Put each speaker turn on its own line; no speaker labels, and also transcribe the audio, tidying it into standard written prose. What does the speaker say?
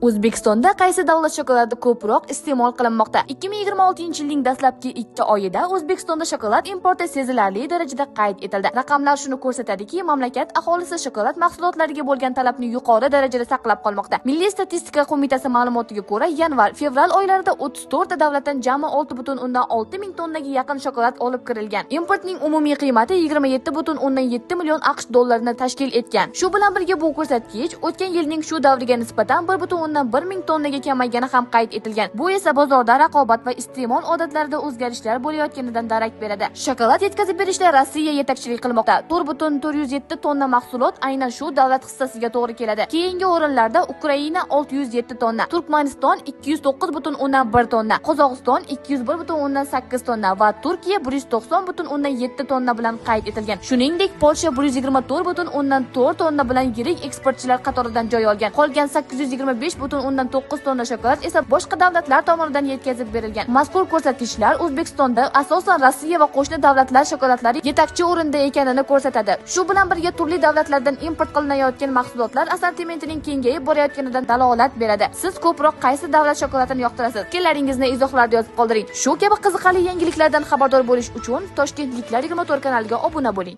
O'zbekistonda qaysi davlat shokoladi ko'proq iste'mol qilinmoqda? 2026-yilning dastlabki 2 oyida O'zbekistonda shokolad importi sezilarli darajada qayd etildi. Raqamlar shuni ko'rsatadiki, mamlakat aholisi shokolad mahsulotlariga bo'lgan talabni yuqori darajada saqlab qolmoqda. Milliy statistika qo'mitasi ma'lumotiga ko'ra, yanvar-fevral oylarida 34 ta davlatdan jami 6,6 ming tonnaga yaqin shokolad olib kirilgan. Importning umumiy qiymati 27,7 million AQSh dollarini tashkil etgan. Shu bilan birga bu ko'rsatkich o'tgan yilning shu davriga nisbatan 1,1 ming tonnaga kamaygani ham qayd etilgan. Bu esa bozorda raqobat va iste'mol odatlarida o'zgarishlar bo'layotganidan darak beradi. Shokolad yetkazib berishda Rossiya yetakchilik qilmoqda. 4,407 tonna mahsulot aynan shu davlat hissasiga to'g'ri keladi. Keyingi o'rinlarda Ukraina 607 tonna, Turkmaniston 209,1 tonna, Qozog'iston 201,8 tonna va Turkiya 190,7 tonna bilan qayd etilgan. Shuningdek, Polsha 124,4 tonna bilan yirik eksportchilar qatoridan joy olgan. Qolgan 825,9 tonna shokolad esa boshqa davlatlar tomonidan yetkazib berilgan. Mazkur ko'rsatkichlar O'zbekistonda asosan Rossiya va qo'shni davlatlar shokoladlari yetakchi o'rinda ekanini ko'rsatadi. Shu bilan birga turli davlatlardan import qilinayotgan mahsulotlar assortimentining kengayib borayotganidan dalolat beradi. Siz ko'proq qaysi davlat shokoladini yoqtirasiz? Fikrlaringizni izohlarda yozib qoldiring. Shu kabi qiziqarli yangiliklardan xabardor bo'lish uchun Toshkentliklar 24 kanaliga obuna bo'ling.